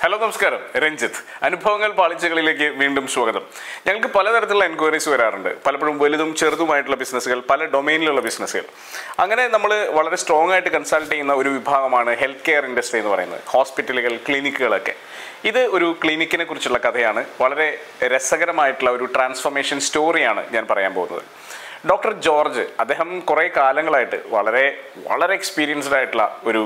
Hello നമസ്കാരം, രഞ്ജിത്ത്. അനുഭവങ്ങൾ പാളിച്ചകളിലേക്ക് വീണ്ടും സ്വാഗതം. ഞങ്ങൾക്ക് പലതരത്തിലുള്ള എൻക്വയറീസ് വരാറുണ്ട്. പലപ്പോഴും വലുതും ചെറുതുമായിട്ടുള്ള ബിസിനസ്സുകൾ, പല ഡൊമൈനിലുള്ള ബിസിനസ്സുകൾ. അങ്ങനെ നമ്മൾ വളരെ സ്ട്രോങ് ആയിട്ട് കൺസൾട്ട് ചെയ്യുന്ന ഒരു വിഭാഗമാണ് ഹെൽത്ത് കെയർ ഇൻഡസ്ട്രി എന്ന് പറയുന്നത്. ഹോസ്പിറ്റലുകൾ, ക്ലിനിക്കുകളൊക്കെ. ഇത് ഒരു ക്ലിനിക്കിനെ കുറിച്ചുള്ള കഥയാണ്. വളരെ രസകരമായിട്ടുള്ള ഒരു ട്രാൻസ്ഫോർമേഷൻ സ്റ്റോറിയാണ് ഞാൻ പറയാൻ പോകുന്നത്. ഡോക്ടർ ജോർജ്, അദ്ദേഹം കുറേ കാലങ്ങളായിട്ട് വളരെ എക്സ്പീരിയൻസ്ഡ് ആയിട്ടുള്ള ഒരു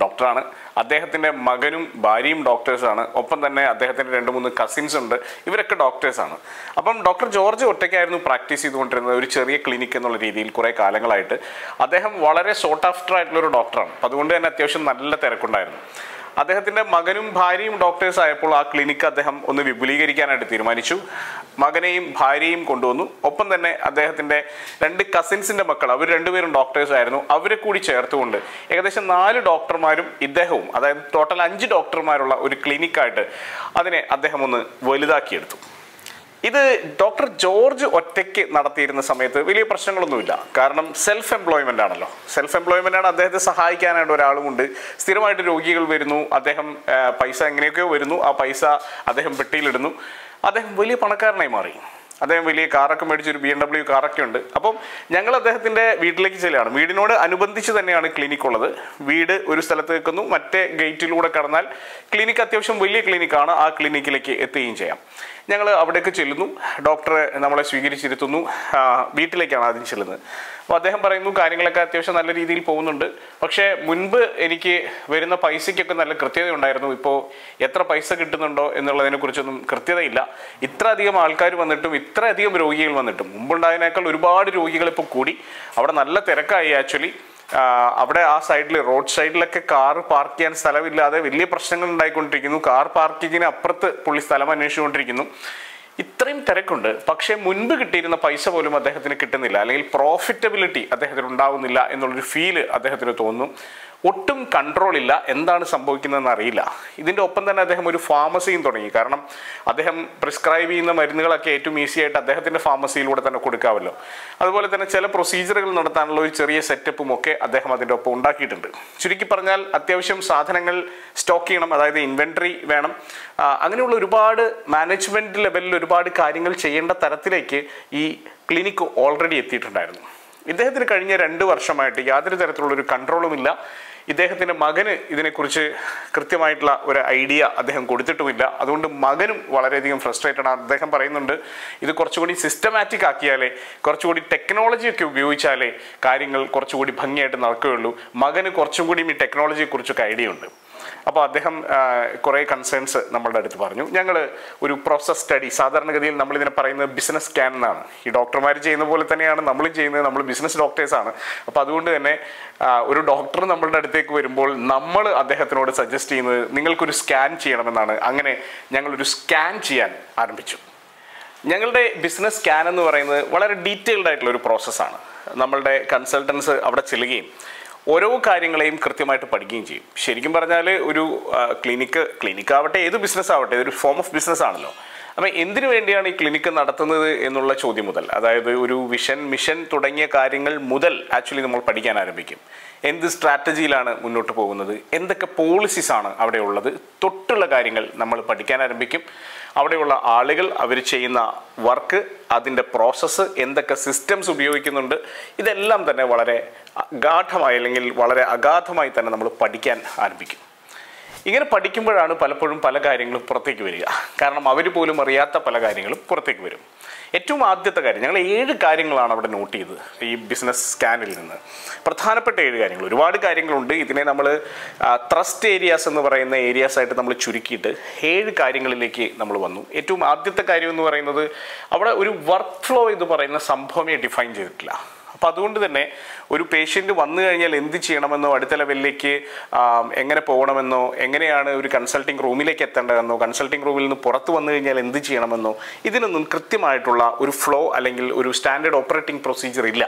ഡോക്ടറാണ്. അദ്ദേഹത്തിൻ്റെ മകനും ഭാര്യയും ഡോക്ടേഴ്സാണ്. ഒപ്പം തന്നെ അദ്ദേഹത്തിൻ്റെ 2-3 കസിൻസ് ഉണ്ട്. ഇവരൊക്കെ ഡോക്ടേഴ്സാണ്. അപ്പം ഡോക്ടർ ജോർജ് ഒറ്റയ്ക്കായിരുന്നു പ്രാക്ടീസ് ചെയ്തുകൊണ്ടിരുന്നത് ഒരു ചെറിയ ക്ലിനിക്ക് എന്നുള്ള രീതിയിൽ കുറേ കാലങ്ങളായിട്ട്. അദ്ദേഹം വളരെ സോട്ട് ആഫ്റ്റർ ആയിട്ടുള്ളൊരു ഡോക്ടറാണ്. അപ്പം അതുകൊണ്ട് തന്നെ അത്യാവശ്യം നല്ല തിരക്കുണ്ടായിരുന്നു. അദ്ദേഹത്തിൻ്റെ മകനും ഭാര്യയും ഡോക്ടേഴ്സ് ആയപ്പോൾ ആ ക്ലിനിക്ക് അദ്ദേഹം ഒന്ന് വിപുലീകരിക്കാനായിട്ട് തീരുമാനിച്ചു. മകനെയും ഭാര്യയും കൊണ്ടുവന്നു. ഒപ്പം തന്നെ അദ്ദേഹത്തിൻ്റെ 2 കസിൻസിൻ്റെ മക്കൾ, അവർ 2 പേരും ഡോക്ടേഴ്സ് ആയിരുന്നു. അവരെ കൂടി ചേർത്തുകൊണ്ട് ഏകദേശം 4 ഡോക്ടർമാരും ഇദ്ദേഹവും, അതായത് ടോട്ടൽ 5 ഡോക്ടർമാരുള്ള ഒരു ക്ലിനിക്കായിട്ട് അതിനെ അദ്ദേഹം ഒന്ന് വലുതാക്കിയെടുത്തു. ഇത് ഡോക്ടർ ജോർജ് ഒറ്റയ്ക്ക് നടത്തിയിരുന്ന സമയത്ത് വലിയ പ്രശ്നങ്ങളൊന്നുമില്ല. കാരണം സെൽഫ് എംപ്ലോയ്മെൻ്റ് ആണല്ലോ. സെൽഫ് എംപ്ലോയ്മെൻ്റ് ആണ്. അദ്ദേഹത്തെ സഹായിക്കാനായിട്ട് ഒരാളുമുണ്ട്. സ്ഥിരമായിട്ട് രോഗികൾ വരുന്നു. അദ്ദേഹം പൈസ എങ്ങനെയൊക്കെയോ വരുന്നു. ആ പൈസ അദ്ദേഹം പെട്ടിയിലിടുന്നു. അദ്ദേഹം വലിയ പണക്കാരനായി മാറി. അദ്ദേഹം വലിയ കാറൊക്കെ മേടിച്ചൊരു BMW കാറൊക്കെ ഉണ്ട്. അപ്പം ഞങ്ങൾ അദ്ദേഹത്തിൻ്റെ വീട്ടിലേക്ക് ചെല്ലുകയാണ്. വീടിനോട് അനുബന്ധിച്ച് തന്നെയാണ് ക്ലിനിക്ക് ഉള്ളത്. വീട് ഒരു സ്ഥലത്ത് വെക്കുന്നു, മറ്റേ ഗേറ്റിലൂടെ കടന്നാൽ ക്ലിനിക്ക് അത്യാവശ്യം വലിയ ക്ലിനിക്കാണ്. ആ ക്ലിനിക്കിലേക്ക് എത്തുകയും ചെയ്യാം. ഞങ്ങൾ അവിടേക്ക് ചെല്ലുന്നു. ഡോക്ടറെ നമ്മളെ സ്വീകരിച്ചിരുത്തുന്നു. വീട്ടിലേക്കാണ് ആദ്യം ചെല്ലുന്നത്. അപ്പോൾ അദ്ദേഹം പറയുന്നു കാര്യങ്ങളൊക്കെ അത്യാവശ്യം നല്ല രീതിയിൽ പോകുന്നുണ്ട്. പക്ഷേ മുൻപ് എനിക്ക് വരുന്ന പൈസയ്ക്കൊക്കെ നല്ല കൃത്യത ഉണ്ടായിരുന്നു. ഇപ്പോൾ എത്ര പൈസ കിട്ടുന്നുണ്ടോ എന്നുള്ളതിനെക്കുറിച്ചൊന്നും കൃത്യതയില്ല. ഇത്ര അധികം ആൾക്കാർ വന്നിട്ടും ഇത്രയധികം രോഗികൾ വന്നിട്ടും മുമ്പുണ്ടായതിനേക്കാൾ ഒരുപാട് രോഗികൾ ഇപ്പോൾ കൂടി. അവിടെ നല്ല തിരക്കായി. ആക്ച്വലി അവിടെ ആ സൈഡിൽ, റോഡ് സൈഡിലൊക്കെ കാർ പാർക്ക് ചെയ്യാൻ സ്ഥലമില്ലാതെ വലിയ പ്രശ്നങ്ങൾ ഉണ്ടായിക്കൊണ്ടിരിക്കുന്നു. കാർ പാർക്കിങ്ങിന് അപ്പുറത്ത് പുള്ളി സ്ഥലം അന്വേഷിച്ചുകൊണ്ടിരിക്കുന്നു. ഇത്രയും തിരക്കുണ്ട്. പക്ഷേ മുൻപ് കിട്ടിയിരുന്ന പൈസ പോലും അദ്ദേഹത്തിന് കിട്ടുന്നില്ല, അല്ലെങ്കിൽ പ്രോഫിറ്റബിലിറ്റി അദ്ദേഹത്തിന് ഉണ്ടാവുന്നില്ല എന്നുള്ളൊരു ഫീല് അദ്ദേഹത്തിന് തോന്നുന്നു. ഒട്ടും കൺട്രോൾ ഇല്ല. എന്താണ് സംഭവിക്കുന്നതെന്ന് അറിയില്ല. ഇതിൻ്റെ ഒപ്പം തന്നെ അദ്ദേഹം ഒരു ഫാർമസിയും തുടങ്ങി. കാരണം അദ്ദേഹം പ്രിസ്ക്രൈബ് ചെയ്യുന്ന മരുന്നുകളൊക്കെ ഏറ്റവും ഈസി ആയിട്ട് അദ്ദേഹത്തിൻ്റെ ഫാർമസിയിലൂടെ തന്നെ കൊടുക്കാമല്ലോ. അതുപോലെ തന്നെ ചില പ്രൊസീജിയറുകൾ നടത്താനുള്ള ഒരു ചെറിയ സെറ്റപ്പും ഒക്കെ അദ്ദേഹം അതിൻ്റെ ഒപ്പം ഉണ്ടാക്കിയിട്ടുണ്ട്. ചുരുക്കി പറഞ്ഞാൽ അത്യാവശ്യം സാധനങ്ങൾ സ്റ്റോക്ക് ചെയ്യണം, അതായത് ഇൻവെൻട്രി വേണം. അങ്ങനെയുള്ള ഒരുപാട് മാനേജ്മെൻറ്റ് ലെവലിൽ ഒരുപാട് കാര്യങ്ങൾ ചെയ്യേണ്ട തരത്തിലേക്ക് ഈ ക്ലിനിക്ക് ഓൾറെഡി എത്തിയിട്ടുണ്ടായിരുന്നു. ഇദ്ദേഹത്തിന് കഴിഞ്ഞ 2 വർഷമായിട്ട് യാതൊരു തരത്തിലുള്ളൊരു കൺട്രോളുമില്ല. ഇദ്ദേഹത്തിൻ്റെ മകന് ഇതിനെക്കുറിച്ച് കൃത്യമായിട്ടുള്ള ഒരു ഐഡിയ അദ്ദേഹം കൊടുത്തിട്ടുമില്ല. അതുകൊണ്ട് മകനും വളരെയധികം ഫ്രസ്ട്രേറ്റഡ് ആണ്. അദ്ദേഹം പറയുന്നുണ്ട്, ഇത് കുറച്ചുകൂടി സിസ്റ്റമാറ്റിക് ആക്കിയാലേ, കുറച്ചുകൂടി ടെക്നോളജിയൊക്കെ ഉപയോഗിച്ചാലേ കാര്യങ്ങൾ കുറച്ചുകൂടി ഭംഗിയായിട്ട് നടക്കുകയുള്ളൂ. മകന് കുറച്ചും കൂടിയും ഈ ടെക്നോളജിയെക്കുറിച്ചൊക്കെ ഐഡിയ ഉണ്ട്. അപ്പോൾ അദ്ദേഹം കുറേ കൺസേൺസ് നമ്മളുടെ അടുത്ത് പറഞ്ഞു. ഞങ്ങൾ ഒരു പ്രോസസ് സ്റ്റഡി, സാധാരണഗതിയിൽ നമ്മളിതിനെ പറയുന്നത് ബിസിനസ് സ്കാൻ എന്നാണ്. ഈ ഡോക്ടർമാർ ചെയ്യുന്ന പോലെ തന്നെയാണ് നമ്മളും ചെയ്യുന്നത്. നമ്മൾ ബിസിനസ് ഡോക്ടേഴ്സാണ്. അപ്പോൾ അതുകൊണ്ട് തന്നെ ഒരു ഡോക്ടർ നമ്മളുടെ അടുത്തേക്ക് വരുമ്പോൾ നമ്മൾ അദ്ദേഹത്തിനോട് സജസ്റ്റ് ചെയ്യുന്നത് നിങ്ങൾക്കൊരു സ്കാൻ ചെയ്യണമെന്നാണ്. അങ്ങനെ ഞങ്ങളൊരു സ്കാൻ ചെയ്യാൻ ആരംഭിച്ചു. ഞങ്ങളുടെ ബിസിനസ് സ്കാൻ എന്ന് പറയുന്നത് വളരെ ഡീറ്റെയിൽഡ് ആയിട്ടുള്ള ഒരു പ്രോസസ്സാണ്. നമ്മളുടെ കൺസൾട്ടൻസ് അവിടെ ചെല്ലുകയും ഓരോ കാര്യങ്ങളെയും കൃത്യമായിട്ട് പഠിക്കുകയും ചെയ്യും. ശരിക്കും പറഞ്ഞാൽ ഒരു ക്ലിനിക്കാവട്ടെ, ഏത് ബിസിനസ് ആവട്ടെ, ഇതൊരു ഫോം ഓഫ് ബിസിനസ് ആണല്ലോ. അപ്പം എന്തിനു വേണ്ടിയാണ് ഈ ക്ലിനിക്ക് നടത്തുന്നത് എന്നുള്ള ചോദ്യം മുതൽ, അതായത് ഒരു വിഷൻ, മിഷൻ തുടങ്ങിയ കാര്യങ്ങൾ മുതൽ ആക്ച്വലി നമ്മൾ പഠിക്കാൻ ആരംഭിക്കും. എന്ത് സ്ട്രാറ്റജിയിലാണ് മുന്നോട്ട് പോകുന്നത്, എന്തൊക്കെ പോളിസീസാണ് അവിടെ ഉള്ളത്, തൊട്ടുള്ള കാര്യങ്ങൾ നമ്മൾ പഠിക്കാൻ ആരംഭിക്കും. അവിടെയുള്ള ആളുകൾ, അവർ ചെയ്യുന്ന വർക്ക്, അതിൻ്റെ പ്രോസസ്സ്, എന്തൊക്കെ സിസ്റ്റംസ് ഉപയോഗിക്കുന്നുണ്ട്, ഇതെല്ലാം തന്നെ വളരെ ഗാഠമായി അല്ലെങ്കിൽ വളരെ അഗാധമായി തന്നെ നമ്മൾ പഠിക്കാൻ ആരംഭിക്കും. ഇങ്ങനെ പഠിക്കുമ്പോഴാണ് പലപ്പോഴും പല കാര്യങ്ങളും പുറത്തേക്ക് വരിക. കാരണം അവർ പോലും അറിയാത്ത പല കാര്യങ്ങളും പുറത്തേക്ക് വരും. ഏറ്റവും ആദ്യത്തെ കാര്യം, ഞങ്ങൾ 7 കാര്യങ്ങളാണ് അവിടെ നോട്ട് ചെയ്തത് ഈ ബിസിനസ് സ്കാനിൽ നിന്ന്. പ്രധാനപ്പെട്ട 7 കാര്യങ്ങൾ. ഒരുപാട് കാര്യങ്ങളുണ്ട്. ഇതിനെ നമ്മൾ ട്രസ്റ്റ് ഏരിയാസ് എന്ന് പറയുന്ന ഏരിയാസ് ആയിട്ട് നമ്മൾ ചുരുക്കിയിട്ട് 7 കാര്യങ്ങളിലേക്ക് നമ്മൾ വന്നു. ഏറ്റവും ആദ്യത്തെ കാര്യം എന്ന് പറയുന്നത്, അവിടെ ഒരു വർക്ക് ഫ്ലോ എന്ന് പറയുന്ന സംഭവമേ ഡിഫൈൻ ചെയ്തിട്ടില്ല. അപ്പോൾ അതുകൊണ്ട് തന്നെ ഒരു പേഷ്യൻ്റ് വന്നു കഴിഞ്ഞാൽ എന്ത് ചെയ്യണമെന്നോ, അടുത്ത ലെവലിലേക്ക് എങ്ങനെ പോകണമെന്നോ, എങ്ങനെയാണ് ഒരു കൺസൾട്ടിങ് റൂമിലേക്ക് എത്തേണ്ടതെന്നോ, കൺസൾട്ടിങ് റൂമിൽ നിന്ന് പുറത്ത് വന്നു കഴിഞ്ഞാൽ എന്ത് ചെയ്യണമെന്നോ, ഇതിനൊന്നും കൃത്യമായിട്ടുള്ള ഒരു ഫ്ലോ അല്ലെങ്കിൽ ഒരു സ്റ്റാൻഡേർഡ് ഓപ്പറേറ്റിംഗ് പ്രൊസീജിയർ ഇല്ല.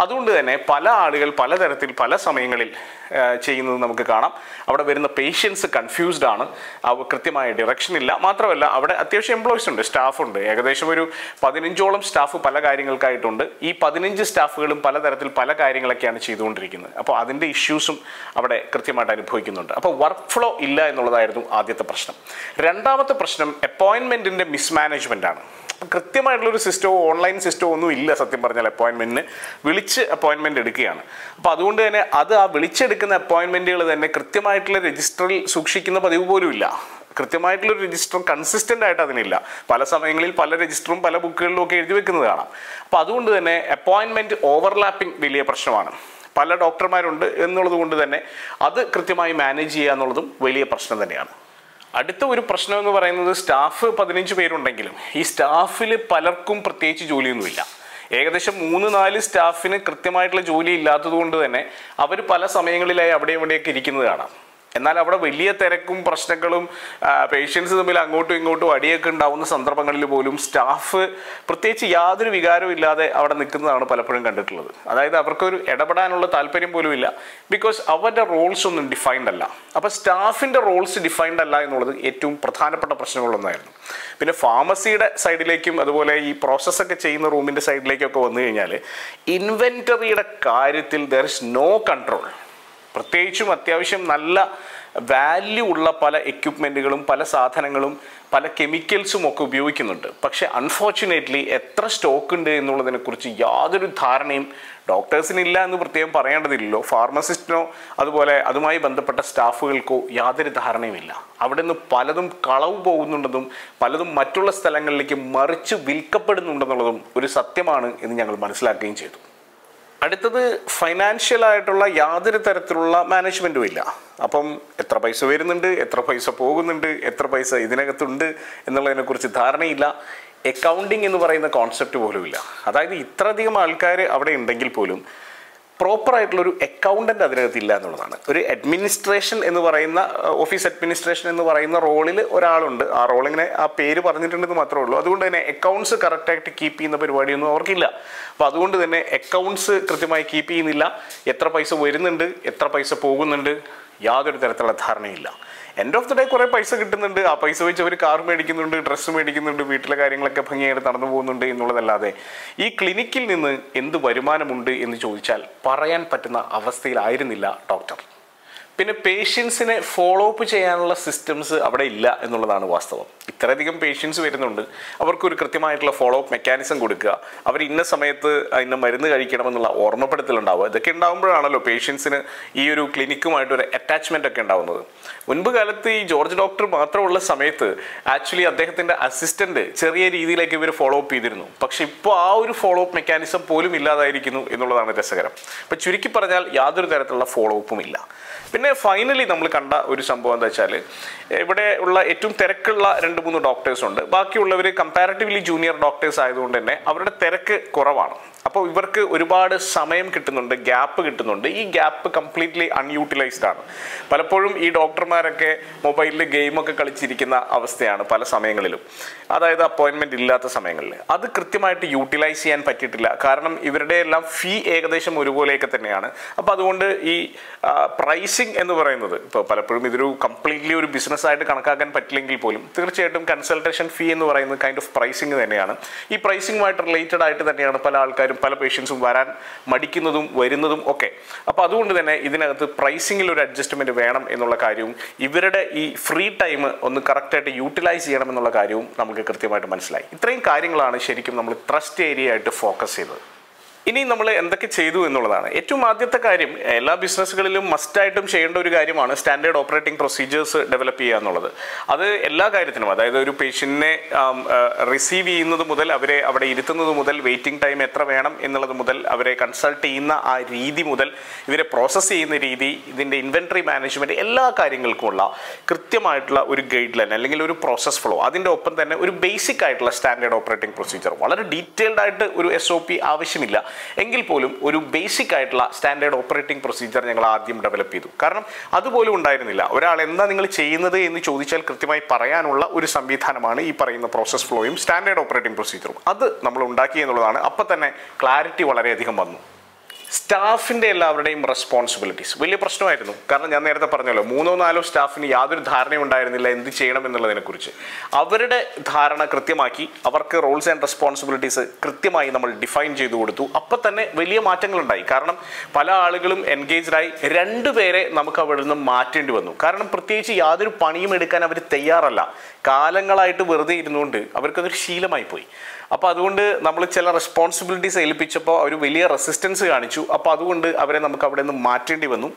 അതുകൊണ്ട് തന്നെ പല ആളുകൾ പലതരത്തിൽ പല സമയങ്ങളിൽ ചെയ്യുന്നത് നമുക്ക് കാണാം. അവിടെ വരുന്ന പേഷ്യൻസ് കൺഫ്യൂസ്ഡ് ആണ്, കൃത്യമായ ഡിറക്ഷൻ ഇല്ല. മാത്രമല്ല അവിടെ അത്യാവശ്യം എംപ്ലോയീസ് ഉണ്ട്, സ്റ്റാഫുണ്ട്. ഏകദേശം ഒരു 15ഓളം സ്റ്റാഫ് പല കാര്യങ്ങൾക്കായിട്ടുണ്ട്. ഈ 15 സ്റ്റാഫുകളും പലതരത്തിൽ പല കാര്യങ്ങളൊക്കെയാണ് ചെയ്തുകൊണ്ടിരിക്കുന്നത്. അപ്പോൾ അതിൻ്റെ ഇഷ്യൂസും അവിടെ കൃത്യമായിട്ട് അനുഭവിക്കുന്നുണ്ട്. അപ്പോൾ വർക്ക് ഫ്ലോ ഇല്ല എന്നുള്ളതായിരുന്നു ആദ്യത്തെ പ്രശ്നം. രണ്ടാമത്തെ പ്രശ്നം അപ്പോയിൻമെൻറ്റിൻ്റെ മിസ്മാനേജ്മെൻ്റ് ആണ്. കൃത്യമായിട്ടുള്ളൊരു സിസ്റ്റമോ ഓൺലൈൻ സിസ്റ്റമോ ഒന്നും ഇല്ല സത്യം പറഞ്ഞാൽ. അപ്പോയിൻമെൻറ്റിന് വിളിച്ച് അപ്പോയിൻമെൻറ്റ് എടുക്കുകയാണ്. അപ്പോൾ അതുകൊണ്ട് തന്നെ അത് ആ വിളിച്ചെടുക്കുന്ന അപ്പോയിൻമെൻറ്റുകൾ തന്നെ കൃത്യമായിട്ടുള്ള രജിസ്റ്ററിൽ സൂക്ഷിക്കുന്ന പതിവ് പോലും ഇല്ല. കൃത്യമായിട്ടുള്ളൊരു രജിസ്റ്റർ കൺസിസ്റ്റൻ്റ് ആയിട്ട് അതിനില്ല. പല സമയങ്ങളിൽ പല രജിസ്റ്ററും പല ബുക്കുകളിലും ഒക്കെ എഴുതി വെക്കുന്നത് കാണാം. അപ്പോൾ അതുകൊണ്ട് തന്നെ അപ്പോയിൻമെൻറ്റ് ഓവർലാപ്പിംഗ് വലിയ പ്രശ്നമാണ്. പല ഡോക്ടർമാരുണ്ട് എന്നുള്ളത് കൊണ്ട് തന്നെ അത് കൃത്യമായി മാനേജ് ചെയ്യുക എന്നുള്ളതും വലിയ പ്രശ്നം തന്നെയാണ്. അടുത്ത ഒരു പ്രശ്നം എന്ന് പറയുന്നത് സ്റ്റാഫ് 15 പേരുണ്ടെങ്കിലും ഈ സ്റ്റാഫിൽ പലർക്കും പ്രത്യേകിച്ച് ജോലിയൊന്നുമില്ല. ഏകദേശം 3-4 സ്റ്റാഫിന് കൃത്യമായിട്ടുള്ള ജോലി ഇല്ലാത്തത് കൊണ്ട് തന്നെ അവർ പല സമയങ്ങളിലായി അവിടെ ഇവിടെയൊക്കെ ഇരിക്കുന്നത് കാണാം. എന്നാൽ അവിടെ വലിയ തിരക്കും പ്രശ്നങ്ങളും പേഷ്യൻസ് തമ്മിൽ അങ്ങോട്ടും ഇങ്ങോട്ടും അടിയൊക്കെ ഉണ്ടാവുന്ന സന്ദർഭങ്ങളിൽ പോലും സ്റ്റാഫ് പ്രത്യേകിച്ച് യാതൊരു വികാരവും ഇല്ലാതെ അവിടെ നിൽക്കുന്നതാണ് പലപ്പോഴും കണ്ടിട്ടുള്ളത്. അതായത് അവർക്കൊരു ഇടപെടാനുള്ള താല്പര്യം പോലും ഇല്ല. ബിക്കോസ് അവരുടെ റോൾസ് ഒന്നും ഡിഫൈൻഡ് അല്ല. അപ്പോൾ സ്റ്റാഫിൻ്റെ റോൾസ് ഡിഫൈൻഡ് അല്ല എന്നുള്ളത് ഏറ്റവും പ്രധാനപ്പെട്ട പ്രശ്നങ്ങളൊന്നായിരുന്നു. പിന്നെ ഫാർമസിയുടെ സൈഡിലേക്കും അതുപോലെ ഈ പ്രോസസ്സൊക്കെ ചെയ്യുന്ന റൂമിൻ്റെ സൈഡിലേക്കൊക്കെ വന്നു കഴിഞ്ഞാൽ ഇൻവെൻറ്ററിയുടെ കാര്യത്തിൽ ദർ ഇസ് നോ കൺട്രോൾ. പ്രത്യേകിച്ചും അത്യാവശ്യം നല്ല വാല്യൂ ഉള്ള പല എക്യുപ്മെൻറ്റുകളും പല സാധനങ്ങളും പല കെമിക്കൽസും ഒക്കെ ഉപയോഗിക്കുന്നുണ്ട്. പക്ഷേ അൺഫോർച്ചുനേറ്റ്ലി എത്ര സ്റ്റോക്ക് ഉണ്ട് എന്നുള്ളതിനെക്കുറിച്ച് യാതൊരു ധാരണയും ഡോക്ടേഴ്സിനില്ല എന്ന് പ്രത്യേകം പറയേണ്ടതില്ലല്ലോ. ഫാർമസിസ്റ്റിനോ അതുപോലെ അതുമായി ബന്ധപ്പെട്ട സ്റ്റാഫുകൾക്കോ യാതൊരു ധാരണയുമില്ല. അവിടെ നിന്ന് പലതും കളവ് പോകുന്നുണ്ടെന്നും പലതും മറ്റുള്ള സ്ഥലങ്ങളിലേക്ക് മറിച്ച് വിൽക്കപ്പെടുന്നുണ്ടെന്നുള്ളതും ഒരു സത്യമാണ് എന്ന് ഞങ്ങൾ മനസ്സിലാക്കുകയും ചെയ്തു. അടുത്തത് ഫൈനാൻഷ്യലായിട്ടുള്ള യാതൊരു തരത്തിലുള്ള മാനേജ്മെൻറ്റും ഇല്ല. അപ്പം എത്ര പൈസ വരുന്നുണ്ട്, എത്ര പൈസ പോകുന്നുണ്ട്, എത്ര പൈസ ഇതിനകത്തുണ്ട് എന്നുള്ളതിനെക്കുറിച്ച് ധാരണയില്ല. അക്കൗണ്ടിങ് എന്ന് പറയുന്ന കോൺസെപ്റ്റ് പോലും ഇല്ല. അതായത് ഇത്രയധികം ആൾക്കാർ അവിടെ ഉണ്ടെങ്കിൽ പോലും പ്രോപ്പറായിട്ടുള്ളൊരു അക്കൗണ്ടൻ്റ് അതിനകത്തില്ല എന്നുള്ളതാണ്. ഒരു അഡ്മിനിസ്ട്രേഷൻ എന്ന് പറയുന്ന ഓഫീസ് അഡ്മിനിസ്ട്രേഷൻ എന്ന് പറയുന്ന റോളിൽ ഒരാളുണ്ട്. ആ റോളിങ്ങനെ ആ പേര് പറഞ്ഞിട്ടുണ്ടെന്ന് മാത്രമേ ഉള്ളൂ. അതുകൊണ്ട് തന്നെ അക്കൗണ്ട്സ് കറക്റ്റായിട്ട് കീപ്പ് ചെയ്യുന്ന പരിപാടിയൊന്നും അവർക്കില്ല. അപ്പോൾ അതുകൊണ്ട് തന്നെ അക്കൗണ്ട്സ് കൃത്യമായി കീപ്പ് ചെയ്യുന്നില്ല. എത്ര പൈസ വരുന്നുണ്ട്, എത്ര പൈസ പോകുന്നുണ്ട്, യാതൊരു തരത്തിലുള്ള ധാരണയില്ല. എൻഡ് ഓഫ് ദി ഡേ കുറേ പൈസ കിട്ടുന്നുണ്ട്. ആ പൈസ വെച്ച് അവർ കാർ മേടിക്കുന്നുണ്ട്, ഡ്രസ്സ് മേടിക്കുന്നുണ്ട്, വീട്ടിലെ കാര്യങ്ങളൊക്കെ ഭംഗിയായിട്ട് നടന്നു പോകുന്നുണ്ട് എന്നുള്ളതല്ലാതെ ഈ ക്ലിനിക്കിൽ നിന്ന് എന്ത് വരുമാനമുണ്ട് എന്ന് ചോദിച്ചാൽ പറയാൻ പറ്റുന്ന അവസ്ഥയിലായിരുന്നില്ല ഡോക്ടർ. പിന്നെ പേഷ്യൻസിനെ ഫോളോ അപ്പ് ചെയ്യാനുള്ള സിസ്റ്റംസ് അവിടെ ഇല്ല എന്നുള്ളതാണ് വാസ്തവം. ഇത്രയധികം പേഷ്യൻസ് വരുന്നുണ്ട്, അവർക്കൊരു കൃത്യമായിട്ടുള്ള ഫോളോ അപ്പ് മെക്കാനിസം കൊടുക്കുക, അവർ ഇന്ന സമയത്ത് ഇന്ന മരുന്ന് കഴിക്കണമെന്നുള്ള ഓർമ്മപ്പെടുത്തലുണ്ടാവുക. ഇതൊക്കെ ഉണ്ടാകുമ്പോഴാണല്ലോ പേഷ്യൻസിന് ഈ ഒരു ക്ലിനിക്കുമായിട്ടൊരു അറ്റാച്ച്മെൻ്റ് ഒക്കെ ഉണ്ടാവുന്നത്. മുൻപ് കാലത്ത് ഈ ജോർജ് ഡോക്ടർ മാത്രമുള്ള സമയത്ത് ആക്ച്വലി അദ്ദേഹത്തിൻ്റെ അസിസ്റ്റൻറ്റ് ചെറിയ രീതിയിലേക്ക് ഇവർ ഫോളോ അപ്പ് ചെയ്തിരുന്നു. പക്ഷേ ഇപ്പോൾ ആ ഒരു ഫോളോ അപ്പ് മെക്കാനിസം പോലും ഇല്ലാതായിരിക്കുന്നു എന്നുള്ളതാണ് രസകരം. അപ്പോൾ ചുരുക്കി പറഞ്ഞാൽ യാതൊരു തരത്തിലുള്ള ഫോളോ അപ്പും ഇല്ല. പിന്നെ ഫൈനലി നമ്മൾ കണ്ട ഒരു സംഭവം എന്താ വെച്ചാൽ ഇവിടെ ഉള്ള ഏറ്റവും തിരക്കുള്ള 2-3 ഡോക്ടേഴ്സ് ഉണ്ട്. ബാക്കിയുള്ളവർ കമ്പാരിറ്റീവ്ലി ജൂനിയർ ഡോക്ടേഴ്സ് ആയതുകൊണ്ട് തന്നെ അവരുടെ തിരക്ക് കുറവാണ്. അപ്പോൾ ഇവർക്ക് ഒരുപാട് സമയം കിട്ടുന്നുണ്ട്, ഗ്യാപ്പ് കിട്ടുന്നുണ്ട്. ഈ ഗ്യാപ്പ് കംപ്ലീറ്റ്ലി അൺയൂട്ടിലൈസ്ഡ് ആണ്. പലപ്പോഴും ഈ ഡോക്ടർമാരൊക്കെ മൊബൈലിൽ ഗെയിമൊക്കെ കളിച്ചിരിക്കുന്ന അവസ്ഥയാണ് പല സമയങ്ങളിലും. അതായത് അപ്പോയിൻമെൻറ്റ് ഇല്ലാത്ത സമയങ്ങളിൽ അത് കൃത്യമായിട്ട് യൂട്ടിലൈസ് ചെയ്യാൻ പറ്റിയിട്ടില്ല. കാരണം ഇവരുടെ എല്ലാം ഫീ ഏകദേശം ഒരുപോലെയൊക്കെ തന്നെയാണ്. അപ്പോൾ അതുകൊണ്ട് ഈ പ്രൈസിങ് എന്ന് പറയുന്നത് ഇപ്പോൾ പലപ്പോഴും ഇതൊരു കംപ്ലീറ്റ്ലി ഒരു ബിസിനസ്സായിട്ട് കണക്കാക്കാൻ പറ്റില്ലെങ്കിൽ പോലും തീർച്ചയായിട്ടും കൺസൾട്ടേഷൻ ഫീ എന്ന് പറയുന്നത് കൈൻഡ് ഓഫ് പ്രൈസിങ് തന്നെയാണ്. ഈ പ്രൈസിങ്ങുമായിട്ട് റിലേറ്റഡ് ആയിട്ട് തന്നെയാണ് പല ആൾക്കാരും പല പേഷ്യൻസും വരാൻ മടിക്കുന്നതും വരുന്നതും ഒക്കെ. അപ്പോൾ അതുകൊണ്ട് തന്നെ ഇതിനകത്ത് പ്രൈസിങ്ങിൽ ഒരു അഡ്ജസ്റ്റ്മെൻറ്റ് വേണം എന്നുള്ള കാര്യവും ഇവരുടെ ഈ ഫ്രീ ടൈം ഒന്ന് കറക്റ്റായിട്ട് യൂട്ടിലൈസ് ചെയ്യണം എന്നുള്ള കാര്യവും നമുക്ക് കൃത്യമായിട്ട് മനസ്സിലായി. ഇത്രയും കാര്യങ്ങളാണ് ശരിക്കും നമ്മൾ ട്രസ്റ്റ് ഏരിയ ആയിട്ട് ഫോക്കസ് ചെയ്തത്. ഇനി നമ്മൾ എന്തൊക്കെ ചെയ്തു എന്നുള്ളതാണ് ഏറ്റവും ആദ്യത്തെ കാര്യം. എല്ലാ ബിസിനസ്സുകളിലും മസ്റ്റായിട്ടും ചെയ്യേണ്ട ഒരു കാര്യമാണ് സ്റ്റാൻഡേർഡ് ഓപ്പറേറ്റിംഗ് പ്രൊസീജിയേഴ്സ് ഡെവലപ്പ് ചെയ്യുക എന്നുള്ളത്. അത് എല്ലാ കാര്യത്തിനും, അതായത് ഒരു പേഷ്യൻറ്റിനെ റിസീവ് ചെയ്യുന്നത് മുതൽ അവരെ അവിടെ ഇരുത്തുന്നത് മുതൽ വെയിറ്റിംഗ് ടൈം എത്ര വേണം എന്നുള്ളത് മുതൽ അവരെ കൺസൾട്ട് ചെയ്യുന്ന ആ രീതി മുതൽ ഇവരെ പ്രോസസ്സ് ചെയ്യുന്ന രീതി, ഇതിൻ്റെ ഇൻവെൻട്രി മാനേജ്മെൻറ്റ്, എല്ലാ കാര്യങ്ങൾക്കുമുള്ള കൃത്യമായിട്ടുള്ള ഒരു ഗൈഡ് ലൈൻ അല്ലെങ്കിൽ ഒരു പ്രോസസ് ഫ്ലോ, അതിൻ്റെ ഒപ്പം തന്നെ ഒരു ബേസിക് ആയിട്ടുള്ള സ്റ്റാൻഡേർഡ് ഓപ്പറേറ്റിംഗ് പ്രൊസീജിയർ. വളരെ ഡീറ്റെയിൽഡ് ആയിട്ട് ഒരു SOP ആവശ്യമില്ല, എങ്കിൽ പോലും ഒരു ബേസിക് ആയിട്ടുള്ള സ്റ്റാൻഡേർഡ് ഓപ്പറേറ്റിംഗ് പ്രൊസീജിയർ ഞങ്ങൾ ആദ്യം ഡെവലപ്പ് ചെയ്തു. കാരണം അതുപോലും ഉണ്ടായിരുന്നില്ല. ഒരാൾ എന്താ നിങ്ങൾ ചെയ്യുന്നത് എന്ന് ചോദിച്ചാൽ കൃത്യമായി പറയാനുള്ള ഒരു സംവിധാനമാണ് ഈ പറയുന്ന പ്രോസസ് ഫ്ലോയും സ്റ്റാൻഡേർഡ് ഓപ്പറേറ്റിംഗ് പ്രൊസീജിയറും. അത് നമ്മൾ ഉണ്ടാക്കി എന്നുള്ളതാണ്. അപ്പം തന്നെ ക്ലാരിറ്റി വളരെയധികം വന്നു. സ്റ്റാഫിൻ്റെ എല്ലാവരുടെയും റെസ്പോൺസിബിലിറ്റീസ് വലിയ പ്രശ്നമായിരുന്നു. കാരണം ഞാൻ നേരത്തെ പറഞ്ഞല്ലോ, 3-4 സ്റ്റാഫിന് യാതൊരു ധാരണയും ഉണ്ടായിരുന്നില്ല എന്ത് ചെയ്യണം എന്നുള്ളതിനെക്കുറിച്ച്. അവരുടെ ധാരണ കൃത്യമാക്കി അവർക്ക് റോൾസ് ആൻഡ് റെസ്പോൺസിബിലിറ്റീസ് കൃത്യമായി നമ്മൾ ഡിഫൈൻ ചെയ്തു കൊടുത്തു. അപ്പം തന്നെ വലിയ മാറ്റങ്ങളുണ്ടായി. കാരണം പല ആളുകളും എൻഗേജ്ഡായി. 2 പേരെ നമുക്ക് അവിടെ നിന്ന് മാറ്റേണ്ടി വന്നു. കാരണം പ്രത്യേകിച്ച് യാതൊരു പണിയും എടുക്കാൻ അവർ തയ്യാറല്ല. കാലങ്ങളായിട്ട് വെറുതെ ഇരുന്നുകൊണ്ട് അവർക്കതൊരു ശീലമായി പോയി. അപ്പോൾ അതുകൊണ്ട് നമ്മൾ ചില റെസ്പോൺസിബിലിറ്റീസ് ഏൽപ്പിച്ചപ്പോൾ അവർ വലിയ റെസിസ്റ്റൻസ് കാണിച്ചു. അപ്പോൾ അതുകൊണ്ട് അവരെ നമുക്ക് അവിടെ നിന്ന് മാറ്റേണ്ടി വന്നു.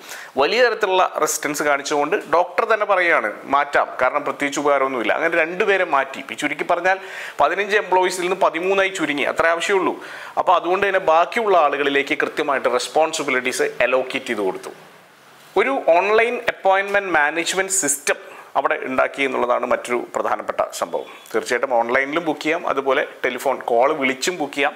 വലിയ തരത്തിലുള്ള റെസിസ്റ്റൻസ് കാണിച്ചുകൊണ്ട് ഡോക്ടർ തന്നെ പറയുകയാണ് മാറ്റാം, കാരണം പ്രത്യേകിച്ച് ഉപകാരമൊന്നുമില്ല. അങ്ങനെ 2 പേരെ മാറ്റി. ചുരുക്കി പറഞ്ഞാൽ 15 എംപ്ലോയീസിൽ നിന്ന് 13 ചുരുങ്ങി, അത്ര ആവശ്യമുള്ളൂ. അപ്പോൾ അതുകൊണ്ട് തന്നെ ബാക്കിയുള്ള ആളുകളിലേക്ക് കൃത്യമായിട്ട് റെസ്പോൺസിബിലിറ്റീസ് അലോക്കേറ്റ് ചെയ്ത് കൊടുത്തു. ഒരു ഓൺലൈൻ അപ്പോയിൻമെൻറ്റ് മാനേജ്മെൻറ്റ് സിസ്റ്റം അവിടെ ഉണ്ടാക്കി എന്നുള്ളതാണ് മറ്റൊരു പ്രധാനപ്പെട്ട സംഭവം. തീർച്ചയായിട്ടും ഓൺലൈനിലും ബുക്ക് ചെയ്യാം, അതുപോലെ ടെലിഫോൺ കോൾ വിളിച്ചും ബുക്ക് ചെയ്യാം.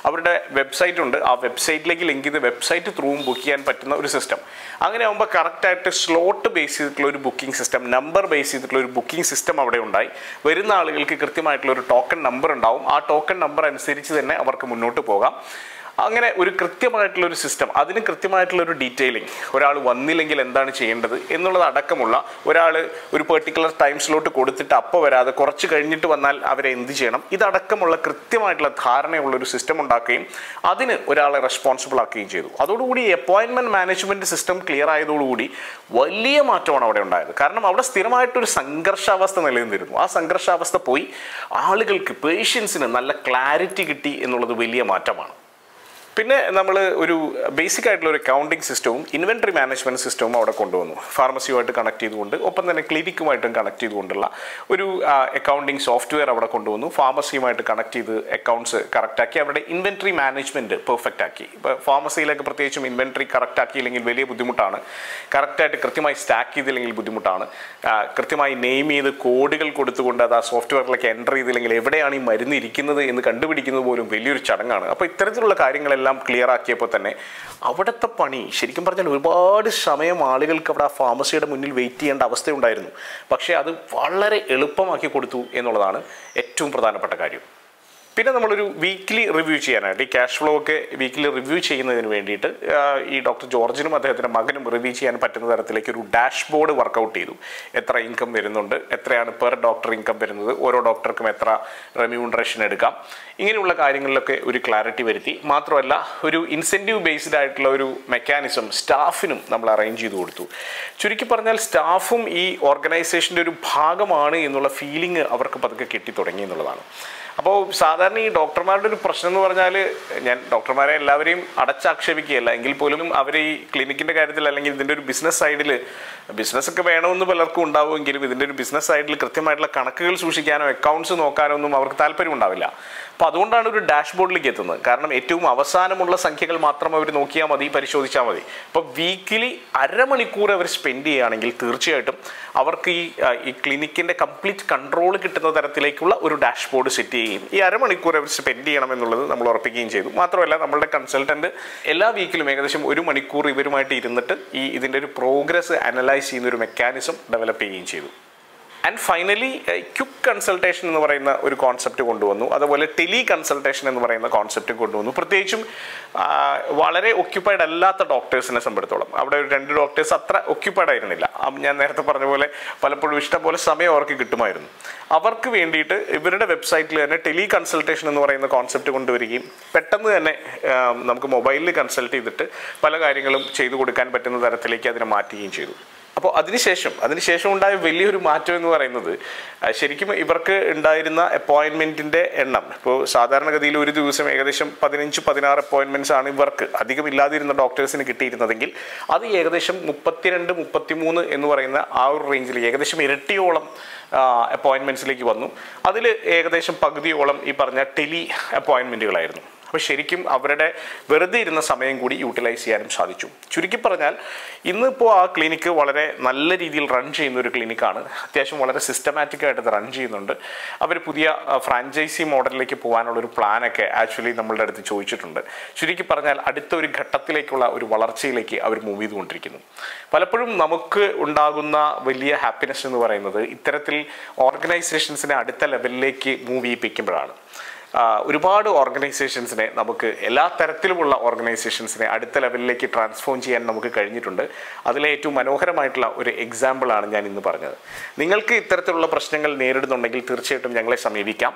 അവരുടെ വെബ്സൈറ്റ് ഉണ്ട്, ആ വെബ്സൈറ്റിലേക്ക് ലിങ്ക് ചെയ്ത് വെബ്സൈറ്റ് ത്രൂവും ബുക്ക് ചെയ്യാൻ പറ്റുന്ന ഒരു സിസ്റ്റം. അങ്ങനെ ആകുമ്പോൾ കറക്റ്റായിട്ട് സ്ലോട്ട് ബേസ് ചെയ്തിട്ടുള്ള ഒരു ബുക്കിംഗ് സിസ്റ്റം, നമ്പർ ബേസ് ചെയ്തിട്ടുള്ള ഒരു ബുക്കിംഗ് സിസ്റ്റം അവിടെ ഉണ്ടായി. വരുന്ന ആളുകൾക്ക് കൃത്യമായിട്ടുള്ള ഒരു ടോക്കൺ നമ്പർ ഉണ്ടാവും. ആ ടോക്കൺ നമ്പർ അനുസരിച്ച് തന്നെ അവർക്ക് മുന്നോട്ട് പോകാം. അങ്ങനെ ഒരു കൃത്യമായിട്ടുള്ളൊരു സിസ്റ്റം, അതിന് കൃത്യമായിട്ടുള്ളൊരു ഡീറ്റെയിലിംഗ്, ഒരാൾ വന്നില്ലെങ്കിൽ എന്താണ് ചെയ്യേണ്ടത് എന്നുള്ളത് അടക്കമുള്ള, ഒരാൾ ഒരു പെർട്ടിക്കുലർ ടൈം സ്ലോട്ട് കൊടുത്തിട്ട് അപ്പോൾ വരാതെ കുറച്ച് കഴിഞ്ഞിട്ട് വന്നാൽ അവരെ എന്ത് ചെയ്യണം, ഇതടക്കമുള്ള കൃത്യമായിട്ടുള്ള ധാരണയുള്ളൊരു സിസ്റ്റം ഉണ്ടാക്കുകയും അതിന് ഒരാളെ റെസ്പോൺസിബിൾ ആക്കുകയും ചെയ്തു. അതോടുകൂടി അപ്പോയിൻമെൻറ്റ് മാനേജ്മെൻറ്റ് സിസ്റ്റം ക്ലിയർ ആയതോടുകൂടി വലിയ മാറ്റമാണ് അവിടെ ഉണ്ടായത്. കാരണം അവിടെ സ്ഥിരമായിട്ടൊരു സംഘർഷാവസ്ഥ നിലനിന്നിരുന്നു. ആ സംഘർഷാവസ്ഥ പോയി ആളുകൾക്ക്, പേഷ്യൻസിന് നല്ല ക്ലാരിറ്റി കിട്ടി എന്നുള്ളത് വലിയ മാറ്റമാണ്. പിന്നെ നമ്മൾ ഒരു ബേസിക് ആയിട്ടുള്ള ഒരു അക്കൗണ്ടിങ് സിസ്റ്റവും ഇൻവെൻട്രി മാനേജ്മെൻറ്റ് സിസ്റ്റവും അവിടെ കൊണ്ടുവന്നു. ഫാർമസിയുമായിട്ട് കണക്ട് ചെയ്തുകൊണ്ട്, ഒപ്പം തന്നെ ക്ലിനിക്കുമായിട്ടും കണക്ട് ചെയ്തുകൊണ്ടുള്ള ഒരു അക്കൗണ്ടിങ് സോഫ്റ്റ്വെയർ അവിടെ കൊണ്ടുവന്നു. ഫാർമസിയുമായിട്ട് കണക്ട് ചെയ്ത് അക്കൗണ്ട്സ് കറക്റ്റാക്കി അവരുടെ ഇൻവെൻട്രി മാനേജ്മെൻറ്റ് പെർഫെക്റ്റ് ആക്കി. ഇപ്പോൾ ഫാർമസിയിലൊക്കെ പ്രത്യേകിച്ചും ഇൻവെൻട്രി കറക്റ്റ് ആക്കിയില്ലെങ്കിൽ വലിയ ബുദ്ധിമുട്ടാണ്. കറക്റ്റായിട്ട് കൃത്യമായി സ്റ്റാക്ക് ചെയ്തില്ലെങ്കിൽ ബുദ്ധിമുട്ടാണ്. കൃത്യമായി നെയിം ചെയ്ത് കോഡുകൾ കൊടുത്തുകൊണ്ട് അത് ആ സോഫ്റ്റ്വെയറിലേക്ക് എൻ്റർ ചെയ്തില്ലെങ്കിൽ എവിടെയാണ് ഈ മരുന്ന് ഇരിക്കുന്നത് എന്ന് കണ്ടുപിടിക്കുന്നത് പോലും വലിയൊരു ചടങ്ങാണ്. അപ്പോൾ ഇത്തരത്തിലുള്ള കാര്യങ്ങളെല്ലാം ക്ലിയർ ആക്കിയപ്പോൾ തന്നെ അവിടുത്തെ പണി ശരിക്കും പറഞ്ഞാൽ ഒരുപാട് സമയം ആളുകൾക്ക് അവിടെ ആ ഫാർമസിയുടെ മുന്നിൽ വെയിറ്റ് ചെയ്യേണ്ട അവസ്ഥയുണ്ടായിരുന്നു. പക്ഷേ അത് വളരെ എളുപ്പമാക്കി കൊടുത്തു എന്നുള്ളതാണ് ഏറ്റവും പ്രധാനപ്പെട്ട കാര്യം. പിന്നെ നമ്മളൊരു വീക്ക്ലി റിവ്യൂ ചെയ്യാനായിട്ട്, ഈ ക്യാഷ് ഫ്ലോ ഒക്കെ വീക്ക്ലി റിവ്യൂ ചെയ്യുന്നതിന് വേണ്ടിയിട്ട് ഈ ഡോക്ടർ ജോർജിനും അദ്ദേഹത്തിൻ്റെ മകനും റിവ്യൂ ചെയ്യാൻ പറ്റുന്ന തരത്തിലേക്ക് ഒരു ഡാഷ്ബോർഡ് വർക്കൗട്ട് ചെയ്തു. എത്ര ഇൻകം വരുന്നുണ്ട്, എത്രയാണ് പെർ ഡോക്ടർ ഇൻകം വരുന്നത്, ഓരോ ഡോക്ടർക്കും എത്ര റെമ്യൂണറേഷൻ എടുക്കാം, ഇങ്ങനെയുള്ള കാര്യങ്ങളിലൊക്കെ ഒരു ക്ലാരിറ്റി വരുത്തി. മാത്രമല്ല ഒരു ഇൻസെൻറ്റീവ് ബേസ്ഡ് ആയിട്ടുള്ള ഒരു മെക്കാനിസം സ്റ്റാഫിനും നമ്മൾ അറേഞ്ച് ചെയ്ത് കൊടുത്തു. ചുരുക്കി പറഞ്ഞാൽ സ്റ്റാഫും ഈ ഓർഗനൈസേഷൻ്റെ ഒരു ഭാഗമാണ് എന്നുള്ള ഫീലിംഗ് അവർക്ക് പതുക്കെ കിട്ടി തുടങ്ങി എന്നുള്ളതാണ്. അപ്പോൾ സാധാരണ ഈ ഡോക്ടർമാരുടെ ഒരു പ്രശ്നം എന്ന് പറഞ്ഞാൽ, ഞാൻ ഡോക്ടർമാരെ എല്ലാവരെയും അടച്ചാക്ഷേപിക്കുകയല്ല, എങ്കിൽ പോലും അവർ ഈ ക്ലിനിക്കിൻ്റെ കാര്യത്തിൽ അല്ലെങ്കിൽ ഇതിൻ്റെ ഒരു ബിസിനസ് സൈഡിൽ, ബിസിനസ്സൊക്കെ വേണമെന്ന് പലർക്കും ഉണ്ടാവുമെങ്കിലും ഇതിൻ്റെ ഒരു ബിസിനസ് സൈഡിൽ കൃത്യമായിട്ടുള്ള കണക്കുകൾ സൂക്ഷിക്കാനോ അക്കൗണ്ട്സ് നോക്കാനോ ഒന്നും അവർക്ക് താല്പര്യം ഉണ്ടാവില്ല. അപ്പോൾ അതുകൊണ്ടാണ് ഒരു ഡാഷ്ബോർഡിലേക്ക് എത്തുന്നത്. കാരണം ഏറ്റവും അവസാനമുള്ള സംഖ്യകൾ മാത്രം അവർ നോക്കിയാൽ മതി, പരിശോധിച്ചാൽ മതി. അപ്പോൾ വീക്കിലി അരമണിക്കൂർ അവർ സ്പെൻഡ് ചെയ്യുകയാണെങ്കിൽ തീർച്ചയായിട്ടും അവർക്ക് ഈ ക്ലിനിക്കിൻ്റെ കംപ്ലീറ്റ് കൺട്രോൾ കിട്ടുന്ന തരത്തിലേക്കുള്ള ഒരു ഡാഷ്ബോർഡ് സെറ്റ് ചെയ്യുകയും ഈ അരമണിക്കൂർ അവർ സ്പെൻഡ് ചെയ്യണം എന്നുള്ളത് നമ്മൾ ഉറപ്പിക്കുകയും ചെയ്തു. മാത്രമല്ല നമ്മളുടെ കൺസൾട്ടൻറ്റ് എല്ലാ വീക്കിലും ഏകദേശം 1 മണിക്കൂർ ഇവരുമായിട്ട് ഇരുന്നിട്ട് ഇതിൻ്റെ ഒരു പ്രോഗ്രസ് അനലൈസ് ചെയ്യുന്ന ഒരു മെക്കാനിസം ഡെവലപ്പ് ചെയ്യുകയും ചെയ്തു. ആൻഡ് ഫൈനലി ക്വിക്ക് കൺസൾട്ടേഷൻ എന്ന് പറയുന്ന ഒരു കോൺസെപ്റ്റ് കൊണ്ടുവന്നു. അതുപോലെ ടെലി കൺസൾട്ടേഷൻ എന്ന് പറയുന്ന കോൺസെപ്റ്റ് കൊണ്ടുവന്നു. പ്രത്യേകിച്ചും വളരെ ഒക്യുപ്പൈഡ് അല്ലാത്ത ഡോക്ടേഴ്സിനെ സംബന്ധിച്ചോളം, അവിടെ ഒരു 2 ഡോക്ടേഴ്സ് അത്ര ഒക്യുപ്പൈഡ് ആയിരുന്നില്ല. ഞാൻ നേരത്തെ പറഞ്ഞ പോലെ പലപ്പോഴും ഇഷ്ടംപോലെ സമയം അവർക്ക് കിട്ടുമായിരുന്നു. അവർക്ക് വേണ്ടിയിട്ട് ഇവരുടെ വെബ്സൈറ്റിൽ തന്നെ ടെലി കൺസൾട്ടേഷൻ എന്ന് പറയുന്ന കോൺസെപ്റ്റ് കൊണ്ടുവരികയും പെട്ടെന്ന് തന്നെ നമുക്ക് മൊബൈലിൽ കൺസൾട്ട് ചെയ്തിട്ട് പല കാര്യങ്ങളും ചെയ്തു കൊടുക്കാൻ പറ്റുന്ന തരത്തിലേക്ക് അതിനെ മാറ്റുകയും ചെയ്തു. അപ്പോൾ അതിനുശേഷം ഉണ്ടായ വലിയൊരു മാറ്റം എന്ന് പറയുന്നത്, ശരിക്കും ഇവർക്ക് ഉണ്ടായിരുന്ന അപ്പോയിൻമെൻറ്റിൻ്റെ എണ്ണം, ഇപ്പോൾ സാധാരണഗതിയിൽ ഒരു ദിവസം ഏകദേശം 15-16 അപ്പോയിൻമെൻറ്റ്സ് ആണ് ഇവർക്ക് അധികം ഇല്ലാതിരുന്ന ഡോക്ടേഴ്സിന് കിട്ടിയിരുന്നതെങ്കിൽ അത് ഏകദേശം 32-33 എന്ന് പറയുന്ന ആ ഒരു റേഞ്ചിൽ ഏകദേശം ഇരട്ടിയോളം അപ്പോയിൻമെൻറ്റ്സിലേക്ക് വന്നു. അതിൽ ഏകദേശം പകുതിയോളം ഈ പറഞ്ഞ ടെലി അപ്പോയിൻമെൻറ്റുകളായിരുന്നു. അപ്പോൾ ശരിക്കും അവരുടെ വെറുതെ ഇരുന്ന സമയം കൂടി യൂട്ടിലൈസ് ചെയ്യാനും സാധിച്ചു. ചുരുക്കി പറഞ്ഞാൽ ഇന്നിപ്പോൾ ആ ക്ലിനിക്ക് വളരെ നല്ല രീതിയിൽ റൺ ചെയ്യുന്ന ഒരു ക്ലിനിക്കാണ്. അത്യാവശ്യം വളരെ സിസ്റ്റമാറ്റിക് ആയിട്ട് അത് റൺ ചെയ്യുന്നുണ്ട്. അവർ പുതിയ ഫ്രാഞ്ചൈസി മോഡലിലേക്ക് പോകാനുള്ളൊരു പ്ലാനൊക്കെ ആക്ച്വലി നമ്മളുടെ അടുത്ത് ചോദിച്ചിട്ടുണ്ട്. ചുരുക്കി പറഞ്ഞാൽ അടുത്ത ഒരു ഘട്ടത്തിലേക്കുള്ള ഒരു വളർച്ചയിലേക്ക് അവർ മൂവ് ചെയ്തുകൊണ്ടിരിക്കുന്നു. പലപ്പോഴും നമുക്ക് ഉണ്ടാകുന്ന വലിയ ഹാപ്പിനെസ് എന്ന് പറയുന്നത് ഇത്തരത്തിൽ ഓർഗനൈസേഷൻസിനെ അടുത്ത ലെവലിലേക്ക് മൂവ് ചെയ്യിപ്പിക്കുമ്പോഴാണ്. ഒരുപാട് ഓർഗനൈസേഷൻസിനെ നമുക്ക് എല്ലാ തരത്തിലുമുള്ള ഓർഗനൈസേഷൻസിനെ അടുത്ത ലെവലിലേക്ക് ട്രാൻസ്ഫോം ചെയ്യാൻ നമുക്ക് കഴിഞ്ഞിട്ടുണ്ട്. അതിലെ ഏറ്റവും മനോഹരമായിട്ടുള്ള ഒരു എക്സാമ്പിളാണ് ഞാൻ ഇന്ന് പറഞ്ഞത്. നിങ്ങൾക്ക് ഇത്തരത്തിലുള്ള പ്രശ്നങ്ങൾ നേരിടുന്നുണ്ടെങ്കിൽ തീർച്ചയായിട്ടും ഞങ്ങളെ സമീപിക്കാം.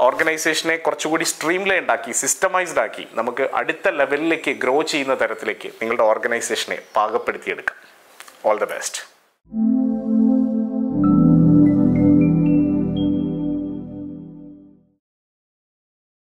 ഓർഗനൈസേഷനെ കുറച്ചുകൂടി സ്ട്രീംലൈൻഡ് ആക്കി, സിസ്റ്റമൈസ്ഡ് ആക്കി നമുക്ക് അടുത്ത ലെവലിലേക്ക് ഗ്രോ ചെയ്യുന്ന തരത്തിലേക്ക് നിങ്ങളുടെ ഓർഗനൈസേഷനെ പാകപ്പെടുത്തിയെടുക്കാം. All the best.